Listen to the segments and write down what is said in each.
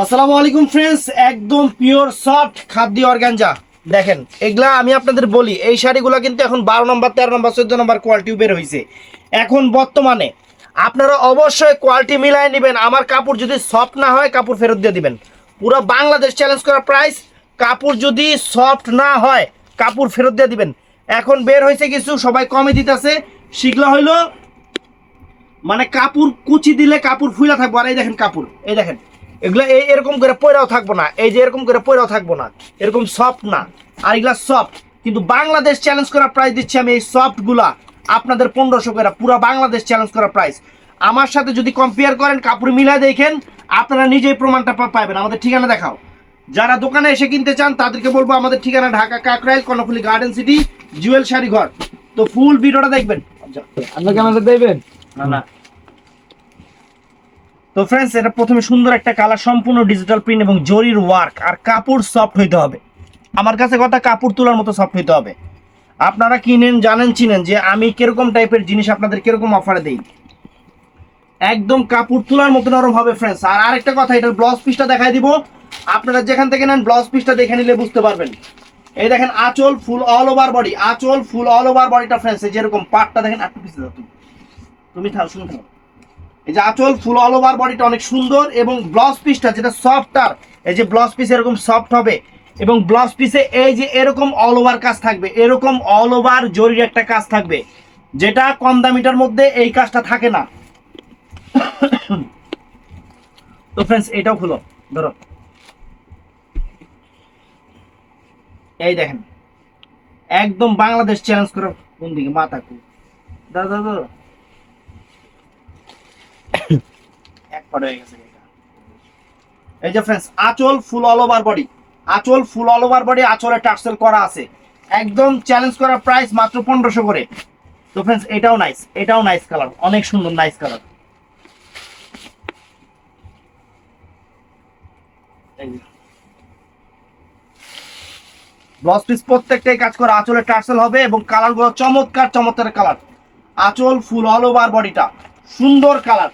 আসসালামু আলাইকুম ফ্রেন্ডস, একদম পিওর সফট খাদ্য অর্গানজা। দেখেন এগুলা আমি আপনাদের বলি, এই শাড়িগুলো কিন্তু এখন 12 নম্বর 13 নম্বর 14 নম্বর কোয়ালিটি বের হয়েছে। এখন বর্তমানে আপনারা অবশ্যই কোয়ালিটি মিলাই নেবেন। আমার কাপড় যদি সফট না হয় কাপড় ফেরত দিয়ে দিবেন। পুরো বাংলাদেশ চ্যালেঞ্জ করা প্রাইস। কাপড় যদি সফট না হয় কাপড় ফেরত দিয়ে দিবেন। এখন বের হয়েছে কিছু, সবাই কমে দিতেছে। শিখলা হইলো মানে কাপড় কুচি দিলে কাপড় ফুলা থাকবো। আর এই দেখেন কাপড়, এই দেখেন এগুলা এরকম করে পয়রাও থাকবো না, এই যে এরকম করে পয়রাও থাকবো না, এরকম সফট না। আর এগুলা সফট, কিন্তু বাংলাদেশ চ্যালেঞ্জ করা প্রাইস দিচ্ছি আমি এই সফট গুলা আপনাদের 1500 করে, পুরো বাংলাদেশ চ্যালেঞ্জ করা প্রাইস। আমার সাথে যদি কম্পেয়ার করেন, কাপড় মিলাই দেখেন, আপনারা নিজেই প্রমাণটা পাবেন। আমাদের ঠিকানা দেখাও। যারা দোকানে এসে কিনতে চান তাদেরকে বলবো আমাদের ঠিকানা ঢাকা কাকরাইল কর্ণফুলী গার্ডেন সিটি জুয়েল শাড়ি ঘর। তো ফুল ভিডিওটা দেখবেন। আপনি ক্যামেরা দেবেন না না। তো ফ্রেন্ডস, এটা প্রথমে সুন্দর একটা কালার, সম্পূর্ণ ডিজিটাল প্রিন্ট এবং জরির ওয়ার্ক। আর কাপড় সফট হইতে হবে। আমার কাছে কথা, কাপড় তোলার মতো সফট হইতে হবে। আপনারা কিনেন, জানেন, চিনেন যে আমি কিরকম টাইপের জিনিস আপনাদের কিরকম অফারে দেই। একদম কাপড় তোলার মতো নরম হবে ফ্রেন্ডস। আর আরেকটা কথা, এটার ব্লাউজ পিসটা দেখাই দিব। আপনারা যেখান থেকে নেন ব্লাউজ পিসটা দেখে নিলে বুঝতে পারবেন। এই দেখেন আঁচল ফুল অল ওভার বডি, আঁচল ফুল অল ওভার বডিটা ফ্রেন্ডস। এই যেরকম পাটটা দেখেন, একটু পিছিয়ে যাও তুমি, তুমি থাও, শুনে থাও। এই যে আঁচল ফুল অল ওভার বডিটা অনেক সুন্দর, এবং ব্লাউজ পিসটা যেটা সফট, আর এই যে ব্লাউজ পিস এরকম সফট হবে, এবং ব্লাউজ পিসে এই যে এরকম অল ওভার কাজ থাকবে, এরকম অল ওভার জরির একটা কাজ থাকবে, যেটা কম দামিটার মধ্যে এই কাজটা থাকে না। তো ফ্রেন্ডস, এটাও খুলো, ধরো, এই দেখেন একদম বাংলাদেশ চ্যালেঞ্জ করে। কোন দিকে মাথা কু দাদা দাদা এক পড়ে হয়ে গেছে এটা। এই যে ফ্রেন্ডস, আঁচল ফুল অল ওভার বডি, আঁচল ফুল অল ওভার বডি, আঁচলে টার্সেল করা আছে। একদম চ্যালেঞ্জ করা প্রাইস মাত্র 1500 করে। তো ফ্রেন্ডস, এটাও নাইস, এটাও নাইস কালার, অনেক সুন্দর নাইস কালার। ব্লাউজ পিস প্রত্যেকটাই কাজ করা, আঁচলে টার্সেল হবে, এবং কালারগুলো চমৎকার চমৎকার কালার। আঁচল ফুল অল ওভার বডিটা সুন্দর কালার।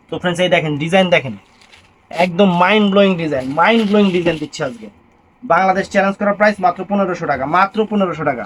তো ফ্রেন্ডস, এই দেখেন ডিজাইন দেখেন, একদম mind blowing design, mind blowing design দিচ্ছে আজকে। বাংলাদেশ চ্যালেঞ্জ করার প্রাইস মাত্র 1500 টাকা, মাত্র 1500 টাকা।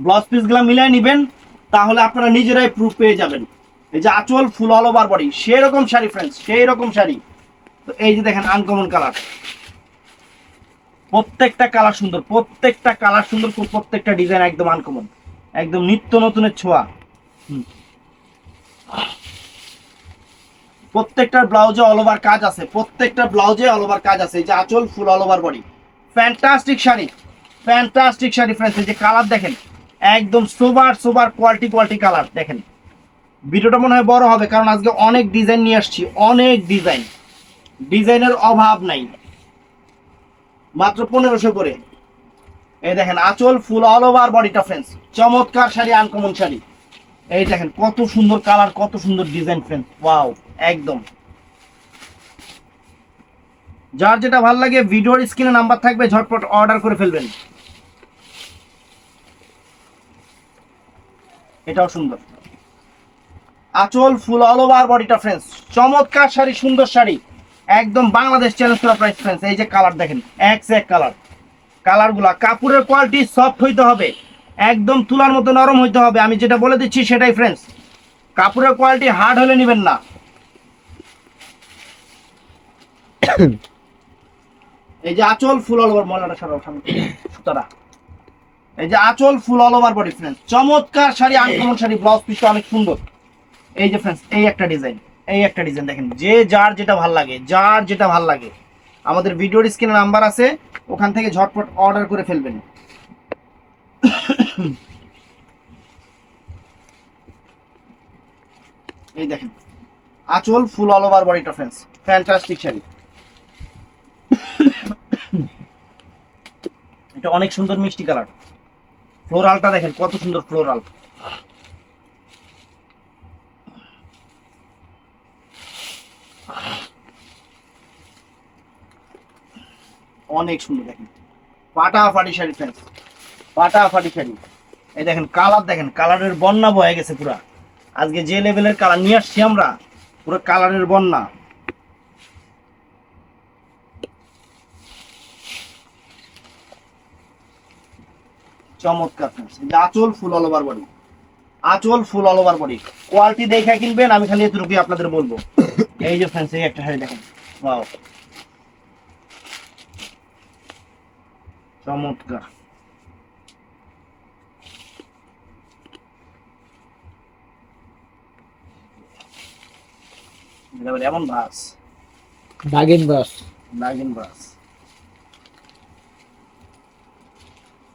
ব্লাউজ পিসগুলো মিলাই নেবেন, তাহলে আপনারা নিজেরাই প্রুফ পেয়ে যাবেন। এই যে আঁচল ফুল অল ওভার বডি, সেরকম শাড়ি ফ্রেন্ডস, সেই রকম শাড়ি। তো এই যে দেখেন আনকমন কালার, প্রত্যেকটা কালার সুন্দর, প্রত্যেকটা কালার সুন্দর, প্রত্যেকটা ডিজাইন একদম আনকমন, একদম নিত্য নতুনের ছোঁয়া। প্রত্যেকটার ব্লাউজে অল ওভার কাজ আছে, প্রত্যেকটা ব্লাউজে অল ওভার কাজ আছে। এই যে আঁচল ফুল all over body, fantastic sari, fantastic sari friends. এই যে কালার দেখেন, একদম super super quality quality colour দেখেন। ভিডিওটা মনে হয় বড় হবে, কারণ আজকে অনেক ডিজাইন নিয়ে আসছি, অনেক ডিজাইন, ডিজাইনের অভাব নাই। মাত্র 1500 করে। এই দেখেন আঁচল ফুল অল ওভার বডিটা ফ্রেন্ডস, চমৎকার শাড়ি, আনকমন শাড়ি। এই দেখেন কত সুন্দর কালার, কত সুন্দর ডিজাইন ফ্রেন্ডস, ওয়াও একদম। যার যেটা ভালো লাগে ভিডিওর স্ক্রিনে নাম্বার থাকবে, ঝটপট অর্ডার করে ফেলবেন। এটাও সুন্দর, আঁচল ফুল অল ওভার বডিটা ফ্রেন্ডস, চমৎকার শাড়ি, সুন্দর শাড়ি, একদম বাংলাদেশ চ্যালেঞ্জ করা প্রাইস ফ্রেন্ডস। এই যে কালার দেখেন, এক কালার, কালারগুলা, কাপড়ের কোয়ালিটি সফট হইতে হবে, একদম তুলার মতো নরম হইতে হবে। আমি যেটা বলে দিচ্ছি সেটাই ফ্রেন্ডস, কাপড়ের কোয়ালিটি হার্ড হলে নেবেন না। এই যে আঁচল ফুল অল ওভার, মলাটা সরাও সামনে, সুতারা। এই যে আঁচল ফুল অল ওভার বডি ফ্রেন্ডস, চমৎকার শাড়ি, আনকমন শাড়ি, ব্লাউজ পিসটা অনেক সুন্দর। এই যে ফ্রেন্ডস, এই একটা ডিজাইন, এই একটা ডিজাইন দেখেন, যে যার যেটা ভাল লাগে, যার যেটা ভাল লাগে, আমাদের ভিডিওর স্ক্রিনে নাম্বার আছে, ওখান থেকে ঝটপট অর্ডার করে ফেলবেন। এই দেখেন আঁচল ফুল অল ওভার বডিটা ফ্রেন্ডস, ফ্যান্টাস্টিক শাড়ি। এটা অনেক সুন্দর মিষ্টি কালার, ফ্লোরালটা দেখেন কত সুন্দর ফ্লোরাল। অনেক সুন্দর দেখেন, ফাটাফাটি শাড়ি ফ্রেন্ডস, ফাটাফাটি শাড়ি। এই দেখেন কালার, দেখেন কালারের বন্যা বয়ে গেছে পুরা। আজকে যে লেভেলের কালার নিয়ে আসছি আমরা, পুরো কালারের বন্যা। চমৎকার ফ্রেন্ডস, আঁচল ফুল অল ওভার বডি, আঁচল ফুল অল ওভার বডি। কোয়ালিটি দেখে কিনবেন, আমি খালি এতটুকুই আপনাদের বলবো। এই যে ফ্রেন্ডস, এই একটা শাড়ি দেখেন, ওয়াও চমৎকার। এমন ভাস, নাগিন বাস। নাগিন ভাস।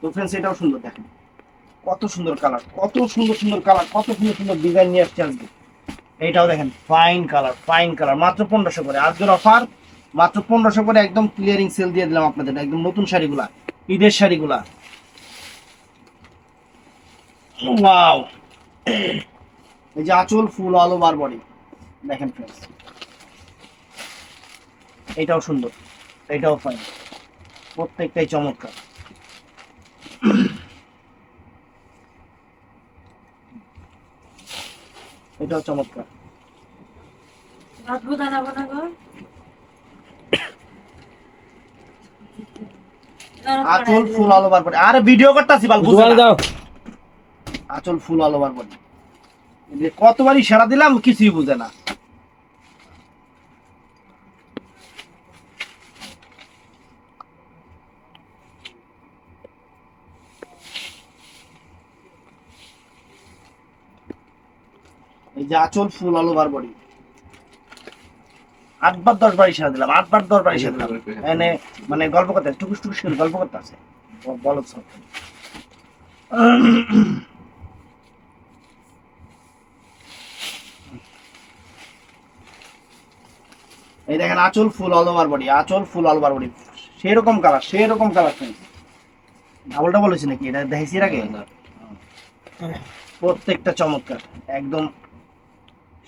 তো ফ্রেন্ডস এটাও সুন্দর, দেখেন কত সুন্দর কালার, কত সুন্দর সুন্দর কালার, কত সুন্দর সুন্দর ডিজাইন নিয়ে আসছে আজকে। এইটাও দেখেন ফাইন কালার, ফাইন কালার, মাত্র 1500 করে। আজকের অফার মাত্র 1500 করে, একদম ক্লিয়ারিং সেল দিয়ে দিলাম আপনাদের, একদম নতুন শাড়িগুলা, ঈদের শাড়িগুলা। ওয়াও, এই যে আঁচল ফুল অল ওভার বডি, দেখেন ফ্রেন্ডস এইটাও সুন্দর, এইটাও ফাইন, প্রত্যেকটাই চমৎকার। এটাও চমৎকার। আঁচল ফুল অল ওভার বডি, আরে ভিডিও করতেছি বাল, বুঝে দুয়াল না। দাও। আঁচল ফুল অল ওভার বডি, কতবারই সেরা দিলাম, কিছুই বুঝে না। এই যে আঁচল ফুল অল ওভার বডি, 8 বার 10 বার ইশারা দিলাম, 8 বার 10 বার ইশারা দিলাম। মানে মানে গল্প করতে টুকুস টুকুস করে গল্প করতে আছে, বলো সব। এই দেখেন আঁচল ফুল অল ওভার বডি, আঁচল ফুল অল ওভার বডি, সেরকম কালার, সেরকম কালার। ডাবলটা বলেছি নাকি, এটা দেখেছি এর আগে? প্রত্যেকটা চমৎকার, একদম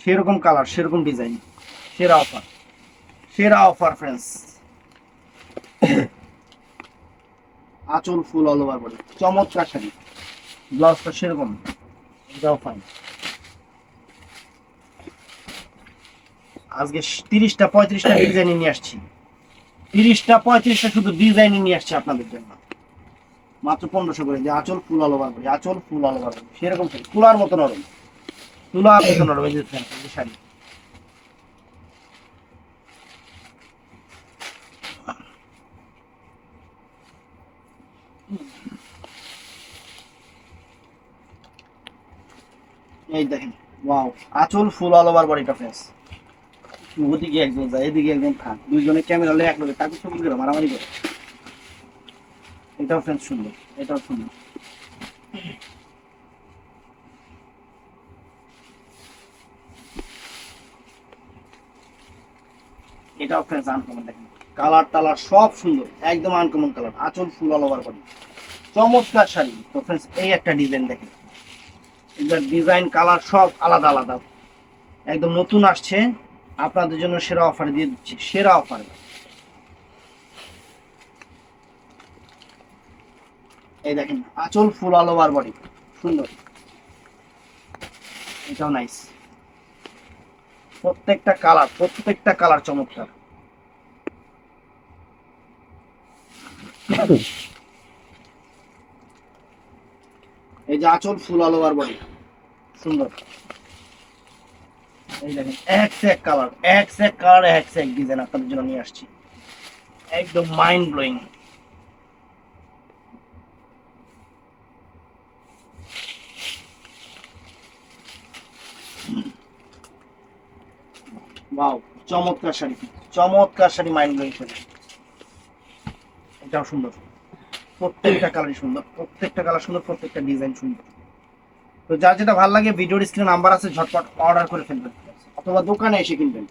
সেরকম কালার, সেরকম ডিজাইন, সেরা অফার, সেরা অফার ফ্রেন্ডস। আঁচল ফুল অল ওভার বডি, চমৎকার শাড়ি, ব্লাউজটা সেরকম, এটাও ফাইন। আজকে 30টা 35টা ডিজাইন নিয়ে আসছি, 30টা 35টা শুধু ডিজাইন নিয়ে আসছি আপনাদের জন্য, মাত্র 1500 করে। যে আঁচল ফুল অল ওভার বডি, আঁচল ফুল অল ওভার বডি, সেরকম শাড়ি, তুলার মতো নরম, তুলার মতো নরম। এই যে শাড়ি, এই দেখেন ওয়াও, আঁচল ফুল অল ওভার বডিটা ফ্রেন্ডস। ওদিকে একজন যায়, এদিকে একজন থাক, দুইজনে ক্যামেরা লয়ে একলগে তাকে ছবি করে মারামারি করে। এটাও ফ্রেন্ডস সুন্দর, এটাও সুন্দর। এটাও ফ্রেন্ডস আনকমন, দেখেন কালার টালার সব সুন্দর, একদম আনকমন কালার, আঁচল ফুল অল ওভার বডি, চমৎকার শাড়ি। তো ফ্রেন্ডস এই একটা ডিজাইন দেখেন, এটার ডিজাইন কালার সব আলাদা আলাদা, একদম নতুন আসছে আপনাদের জন্য, সেরা অফারে দিয়ে দিচ্ছি, সেরা অফারে। এই দেখেন আঁচল ফুল অল ওভার বডি, সুন্দর, এটাও নাইস, প্রত্যেকটা কালার, প্রত্যেকটা কালার চমৎকার। এই যে আঁচল ফুল অল ওভার বডি, সুন্দর। এই দেখেন এক সে এক কালার, এক সে এক কালার, এক সে এক ডিজাইন আপনাদের জন্য নিয়ে আসছি, একদম মাইন্ড ব্লোয়িং। ওয়াও, চমৎকার শাড়ি, চমৎকার শাড়ি, মাইন্ড ব্লোয়িং শাড়ি। এটাও সুন্দর, প্রত্যেকটা কালারই সুন্দর, প্রত্যেকটা কালার সুন্দর, প্রত্যেকটা ডিজাইন সুন্দর। তো যার যেটা ভালো লাগে, ভিডিওর স্ক্রিনে নাম্বার আছে, ঝটপট অর্ডার করে ফেলবেন, অথবা দোকানে এসে কিনবেন।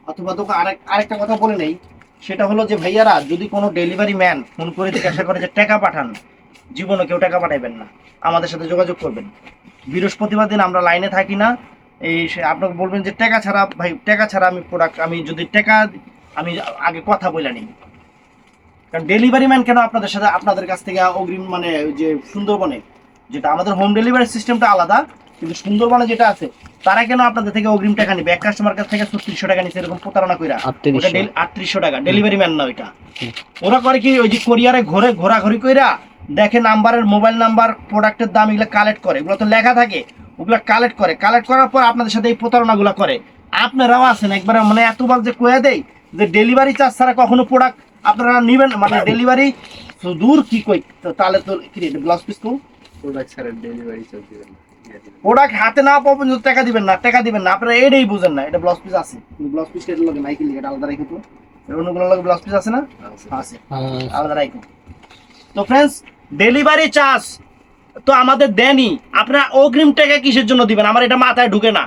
অথবা দোকান আরেকটা কথা বলে নেই, সেটা হলো যে ভাইয়ারা, যদি কোনো ডেলিভারি ম্যান ফোন করে জিজ্ঞাসা করে যে টাকা পাঠান, জীবনে কেউ টাকা পাঠাইবেন না, আমাদের সাথে যোগাযোগ করবেন। বৃহস্পতিবার দিন আমরা লাইনে থাকি না, আপনাকে বলবেন যে টাকা ছাড়া, ভাই টাকা ছাড়া আমি প্রোডাক্ট, আমি যদি টাকা, আমি আগে কথা বলে নিই। কারণ ডেলিভারি ম্যান কেন আপনাদের সাথে, আপনাদের কাছ থেকে অগ্রিম, মানে যে সুন্দরবনে যেটা আমাদের হোম ডেলিভারি সিস্টেমটা আলাদা, কিন্তু সুন্দরবনে যেটা আছে তারা কেন আপনাদের থেকে অগ্রিম টাকা নিবে? এক কাস্টমার কাছ থেকে 3600 টাকা নিচ্ছে এরকম প্রতারণা কইরা। 3800 টাকা ডেলিভারি ম্যান না ওইটা। ওরা করে কি, ওই যে কোরিয়ারে ঘুরে ঘোরাঘুরি কইরা দেখে নাম্বারের, মোবাইল নাম্বার, প্রোডাক্টের দাম এগুলো কালেক্ট করে, এগুলো তো লেখা থাকে, ওগুলো কালেক্ট করার পর আপনাদের সাথে এই প্রতারণাগুলো করে। আপনারাও আছেন একবারে মানে এত বার যে কয়ে দেয় যে ডেলিভারি চার্জ ছাড়া কখনো প্রোডাক্ট আপনারা নেবেন, মানে ডেলিভারি দূর কি কই, তো তাহলে তো কি ব্লাউজ পিস কো প্রোডাক্ট ছাড়া ডেলিভারি চার্জ দিবেন না। প্রোডাক্ট হাতে না পাওয়া পর্যন্ত টাকা দিবেন না, আপনারা এটাই বুঝেন না। এটা ব্লাউজ পিস আছে, ব্লাউজ পিস এর লগে নাইকি লিখে আলাদা রাখো তো, অন্যগুলো লগে ব্লাউজ পিস আছে না? আছে, আলাদা রাখো। তো ফ্রেন্ডস, ডেলিভারি চার্জ তো আমাদের দেনই, আপনারা অগ্রিম টাকা কিসের জন্য দিবেন আমার এটা মাথায় ঢুকে না।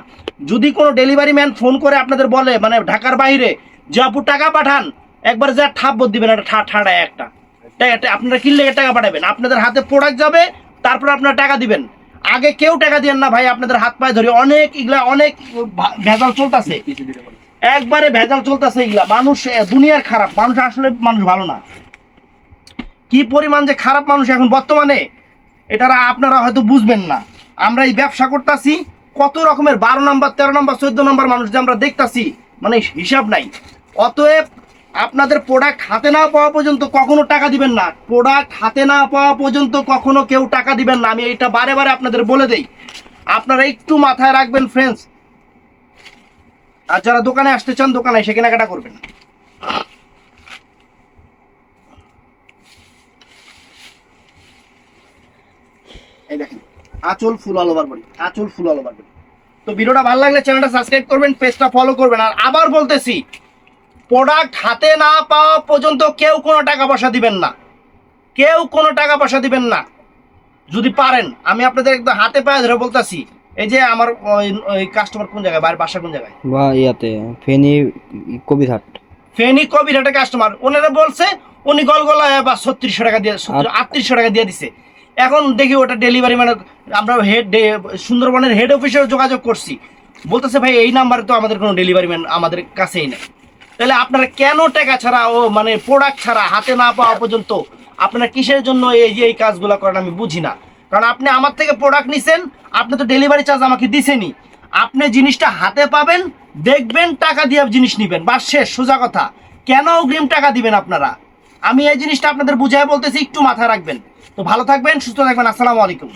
যদি কোনো ডেলিভারি ম্যান ফোন করে আপনাদের বলে, মানে ঢাকার বাইরে, যে আপু টাকা পাঠান, একবার যা ঠাপ দিবেন, একটা ঠাড়ায় একটা আপনারা কিনলে টাকা পাঠাবেন, আপনাদের হাতে প্রোডাক্ট যাবে, তারপর আপনারা টাকা দিবেন। আগে কেউ টাকা দিবেন না ভাই, আপনাদের হাত পায়ে ধরে। অনেক এগুলা অনেক ভেজাল চলতেছে, একবারে ভেজাল চলতেছে এগুলা। মানুষ দুনিয়ার খারাপ মানুষ, আসলে মানুষ ভালো না। কি পরিমাণ যে খারাপ মানুষ এখন বর্তমানে, এটা আপনারা হয়তো বুঝবেন না। আমরা এই ব্যবসা করতেছি, কত রকমের 12 নম্বর 13 নম্বর 14 নম্বর মানুষ যে আমরা দেখতাছি, মানে হিসাব নাই। অতএব আপনাদের প্রোডাক্ট হাতে না পাওয়া পর্যন্ত কখনো টাকা দিবেন না, প্রোডাক্ট হাতে না পাওয়া পর্যন্ত কখনো কেউ টাকা দিবেন না। আমি এটা বারে বারে আপনাদের বলে দেই, আপনারা একটু মাথায় রাখবেন ফ্রেন্ডস। আর যারা দোকানে আসতে চান, দোকানে এসে কেনাকাটা করবেন। এই দেখেন, আঁচল ফুল অল ওভার বডি, আঁচল ফুল অল ওভার বডি। তো ভিডিওটা ভালো লাগলে চ্যানেলটা সাবস্ক্রাইব করবেন, পেজটা ফলো করবেন। আর আবার বলতেছি, প্রোডাক্ট হাতে না পাওয়া পর্যন্ত কেউ কোনো টাকা পয়সা দিবেন না, কেউ কোনো টাকা পয়সা দিবেন না। যদি পারেন, আমি আপনাদের একদম হাতে পায়ে ধরে বলতেছি, এই যে আমার ওই কাস্টমার কোন জায়গায়, বাড়ির বাসা কোন জায়গায়? বা ইয়াতে ফেনী কবিরহাট। ফেনী কবিরহাটের কাস্টমার, ওনারা বলছে উনি গলগলায় বা 3600 টাকা দিয়ে 3800 টাকা দিয়ে দিছে। এখন দেখি ওটা ডেলিভারি মানে, আমরা সুন্দরবনের হেড অফিসেও যোগাযোগ করছি, বলতেছে ভাই এই নাম্বারে তো আমাদের কোনো ডেলিভারি ম্যান আমাদের কাছেই নেই। তাহলে আপনারা কেন টাকা ছাড়া, ও মানে প্রোডাক্ট ছাড়া হাতে না পাওয়া পর্যন্ত আপনারা কিসের জন্য এই যে এই কাজগুলো করেন আমি বুঝি না। কারণ আপনি আমার থেকে প্রোডাক্ট নিছেন, আপনি তো ডেলিভারি চার্জ আমাকে দিছেনই, আপনি জিনিসটা হাতে পাবেন, দেখবেন, টাকা দিয়ে জিনিস নেবেন, বাস শেষ, সোজা কথা। কেন অগ্রিম টাকা দিবেন আপনারা? আমি এই জিনিসটা আপনাদের বুঝাই বলতেছি, একটু মাথায় রাখবেন। তো ভালো থাকবেন, সুস্থ থাকবেন, আসসালামু আলাইকুম।